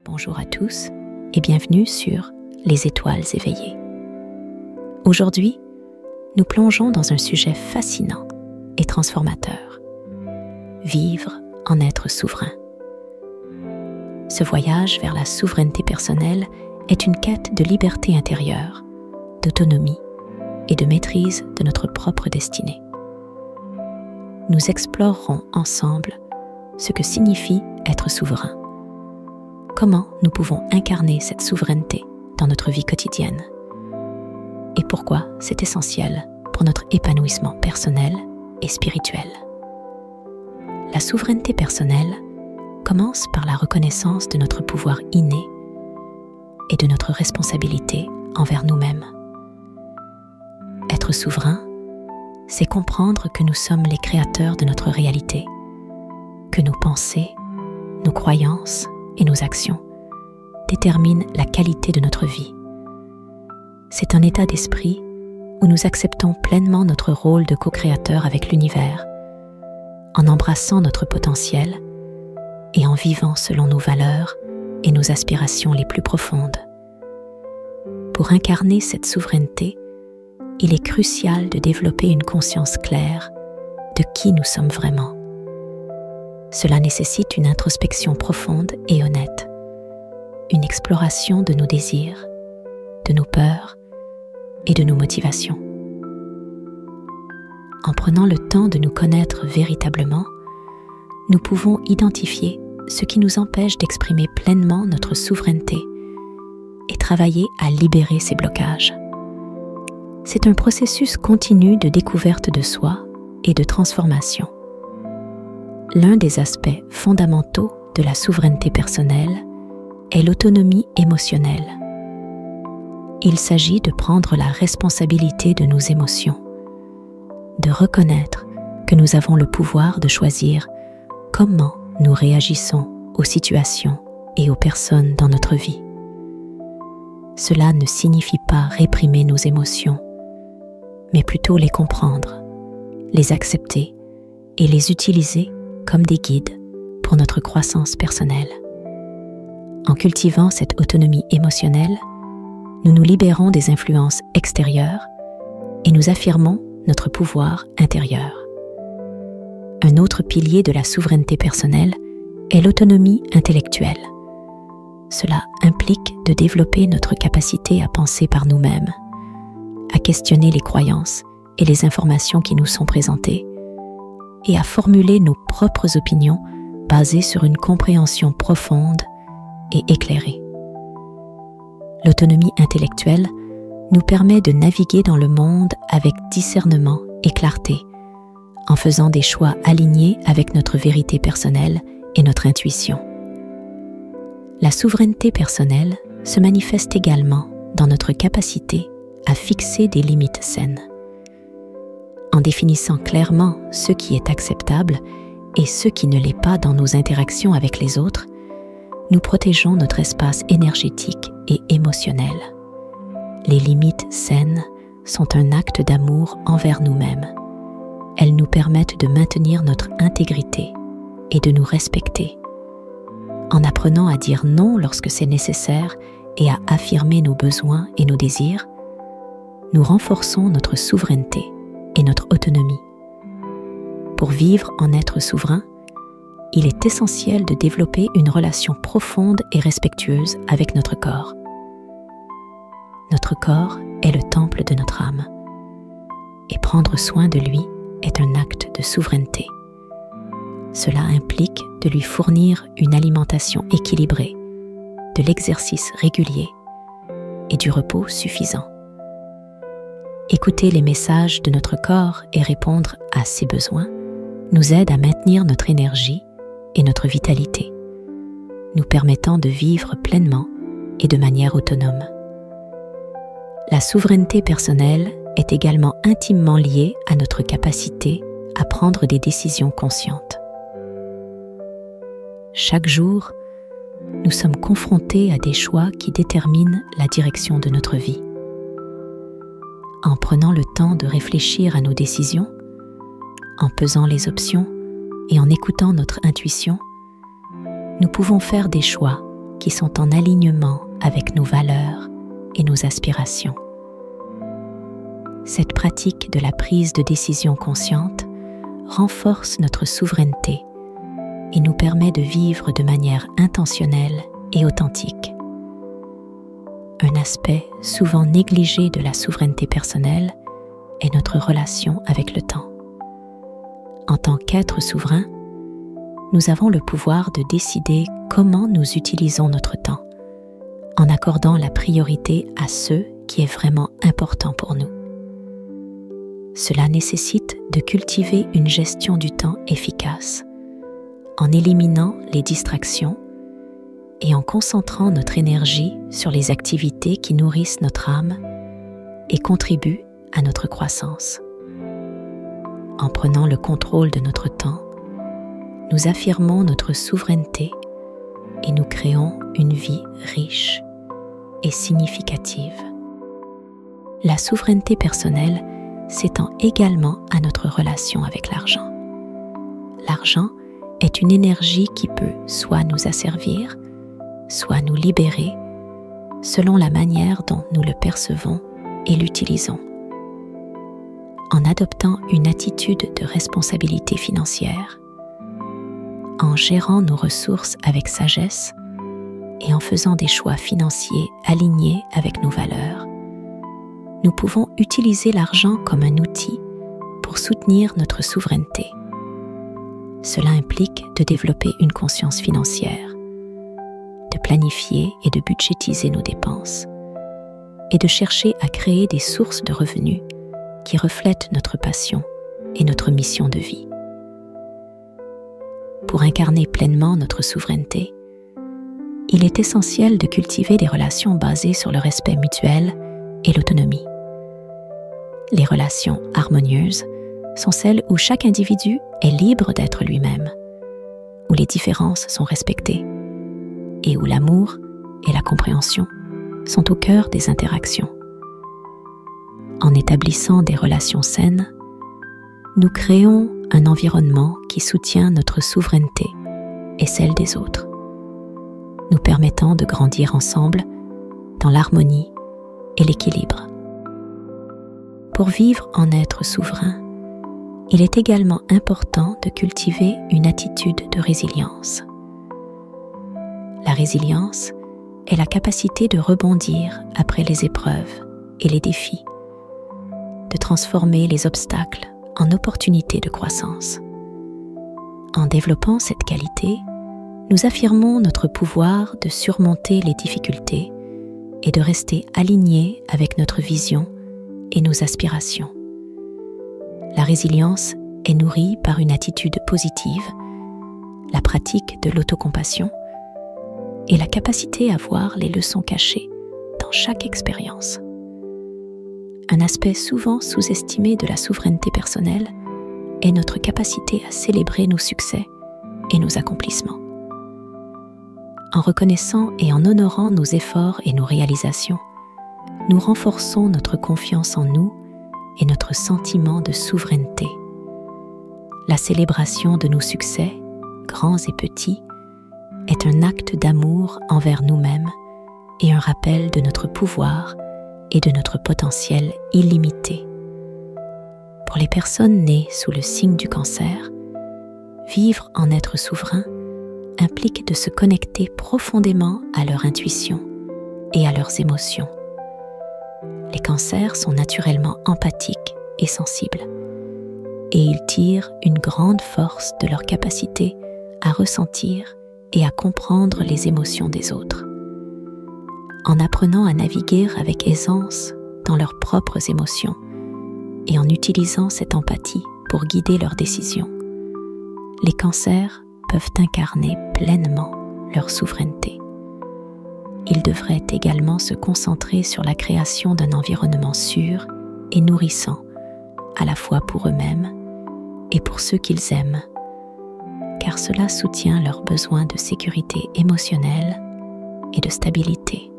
Bonjour à tous et bienvenue sur Les étoiles éveillées. Aujourd'hui, nous plongeons dans un sujet fascinant et transformateur. Vivre en être souverain. Ce voyage vers la souveraineté personnelle est une quête de liberté intérieure, d'autonomie et de maîtrise de notre propre destinée. Nous explorerons ensemble ce que signifie être souverain. Comment nous pouvons incarner cette souveraineté dans notre vie quotidienne et pourquoi c'est essentiel pour notre épanouissement personnel et spirituel. La souveraineté personnelle commence par la reconnaissance de notre pouvoir inné et de notre responsabilité envers nous-mêmes. Être souverain, c'est comprendre que nous sommes les créateurs de notre réalité, que nos pensées, nos croyances et nos actions déterminent la qualité de notre vie. C'est un état d'esprit où nous acceptons pleinement notre rôle de co-créateur avec l'univers, en embrassant notre potentiel et en vivant selon nos valeurs et nos aspirations les plus profondes. Pour incarner cette souveraineté, il est crucial de développer une conscience claire de qui nous sommes vraiment. Cela nécessite une introspection profonde et honnête, une exploration de nos désirs, de nos peurs et de nos motivations. En prenant le temps de nous connaître véritablement, nous pouvons identifier ce qui nous empêche d'exprimer pleinement notre souveraineté et travailler à libérer ces blocages. C'est un processus continu de découverte de soi et de transformation. L'un des aspects fondamentaux de la souveraineté personnelle est l'autonomie émotionnelle. Il s'agit de prendre la responsabilité de nos émotions, de reconnaître que nous avons le pouvoir de choisir comment nous réagissons aux situations et aux personnes dans notre vie. Cela ne signifie pas réprimer nos émotions, mais plutôt les comprendre, les accepter et les utiliser comme des guides pour notre croissance personnelle. En cultivant cette autonomie émotionnelle, nous nous libérons des influences extérieures et nous affirmons notre pouvoir intérieur. Un autre pilier de la souveraineté personnelle est l'autonomie intellectuelle. Cela implique de développer notre capacité à penser par nous-mêmes, à questionner les croyances et les informations qui nous sont présentées, et à formuler nos propres opinions basées sur une compréhension profonde et éclairée. L'autonomie intellectuelle nous permet de naviguer dans le monde avec discernement et clarté, en faisant des choix alignés avec notre vérité personnelle et notre intuition. La souveraineté personnelle se manifeste également dans notre capacité à fixer des limites saines. En définissant clairement ce qui est acceptable et ce qui ne l'est pas dans nos interactions avec les autres, nous protégeons notre espace énergétique et émotionnel. Les limites saines sont un acte d'amour envers nous-mêmes. Elles nous permettent de maintenir notre intégrité et de nous respecter. En apprenant à dire non lorsque c'est nécessaire et à affirmer nos besoins et nos désirs, nous renforçons notre souveraineté et notre autonomie. Pour vivre en être souverain, il est essentiel de développer une relation profonde et respectueuse avec notre corps. Notre corps est le temple de notre âme, et prendre soin de lui est un acte de souveraineté. Cela implique de lui fournir une alimentation équilibrée, de l'exercice régulier et du repos suffisant. Écouter les messages de notre corps et répondre à ses besoins nous aide à maintenir notre énergie et notre vitalité, nous permettant de vivre pleinement et de manière autonome. La souveraineté personnelle est également intimement liée à notre capacité à prendre des décisions conscientes. Chaque jour, nous sommes confrontés à des choix qui déterminent la direction de notre vie. En prenant le temps de réfléchir à nos décisions, en pesant les options et en écoutant notre intuition, nous pouvons faire des choix qui sont en alignement avec nos valeurs et nos aspirations. Cette pratique de la prise de décision consciente renforce notre souveraineté et nous permet de vivre de manière intentionnelle et authentique. Un aspect souvent négligé de la souveraineté personnelle est notre relation avec le temps. En tant qu'être souverain, nous avons le pouvoir de décider comment nous utilisons notre temps, en accordant la priorité à ce qui est vraiment important pour nous. Cela nécessite de cultiver une gestion du temps efficace, en éliminant les distractions et en concentrant notre énergie sur les activités qui nourrissent notre âme et contribuent à notre croissance. En prenant le contrôle de notre temps, nous affirmons notre souveraineté et nous créons une vie riche et significative. La souveraineté personnelle s'étend également à notre relation avec l'argent. L'argent est une énergie qui peut soit nous asservir, soit nous libérer, selon la manière dont nous le percevons et l'utilisons. En adoptant une attitude de responsabilité financière, en gérant nos ressources avec sagesse et en faisant des choix financiers alignés avec nos valeurs, nous pouvons utiliser l'argent comme un outil pour soutenir notre souveraineté. Cela implique de développer une conscience financière, de planifier et de budgétiser nos dépenses, et de chercher à créer des sources de revenus qui reflètent notre passion et notre mission de vie. Pour incarner pleinement notre souveraineté, il est essentiel de cultiver des relations basées sur le respect mutuel et l'autonomie. Les relations harmonieuses sont celles où chaque individu est libre d'être lui-même, où les différences sont respectées et où l'amour et la compréhension sont au cœur des interactions. En établissant des relations saines, nous créons un environnement qui soutient notre souveraineté et celle des autres, nous permettant de grandir ensemble dans l'harmonie et l'équilibre. Pour vivre en être souverain, il est également important de cultiver une attitude de résilience. La résilience est la capacité de rebondir après les épreuves et les défis, de transformer les obstacles en opportunités de croissance. En développant cette qualité, nous affirmons notre pouvoir de surmonter les difficultés et de rester alignés avec notre vision et nos aspirations. La résilience est nourrie par une attitude positive, la pratique de l'autocompassion et la capacité à voir les leçons cachées dans chaque expérience. Un aspect souvent sous-estimé de la souveraineté personnelle est notre capacité à célébrer nos succès et nos accomplissements. En reconnaissant et en honorant nos efforts et nos réalisations, nous renforçons notre confiance en nous et notre sentiment de souveraineté. La célébration de nos succès, grands et petits, est un acte d'amour envers nous-mêmes et un rappel de notre pouvoir et de notre potentiel illimité. Pour les personnes nées sous le signe du cancer, vivre en être souverain implique de se connecter profondément à leur intuition et à leurs émotions. Les cancers sont naturellement empathiques et sensibles, et ils tirent une grande force de leur capacité à ressentir et à comprendre les émotions des autres. En apprenant à naviguer avec aisance dans leurs propres émotions et en utilisant cette empathie pour guider leurs décisions, les cancers peuvent incarner pleinement leur souveraineté. Ils devraient également se concentrer sur la création d'un environnement sûr et nourrissant, à la fois pour eux-mêmes et pour ceux qu'ils aiment, car cela soutient leurs besoins de sécurité émotionnelle et de stabilité.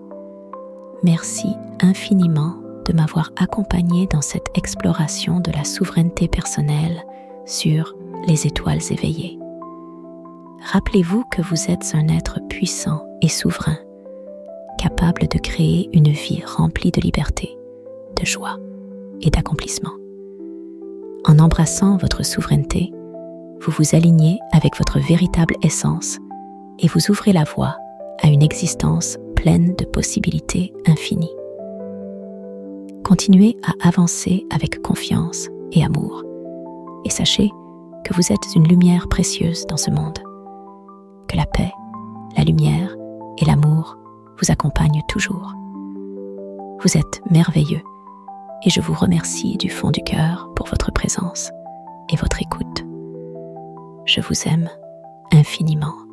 Merci infiniment de m'avoir accompagné dans cette exploration de la souveraineté personnelle sur les étoiles éveillées. Rappelez-vous que vous êtes un être puissant et souverain capable de créer une vie remplie de liberté, de joie et d'accomplissement. En embrassant votre souveraineté, vous vous alignez avec votre véritable essence et vous ouvrez la voie à une existence pleine de possibilités infinies. Continuez à avancer avec confiance et amour, et sachez que vous êtes une lumière précieuse dans ce monde. Que la paix, la lumière et l'amour vous accompagnent toujours. Vous êtes merveilleux et je vous remercie du fond du cœur pour votre présence et votre écoute. Je vous aime infiniment.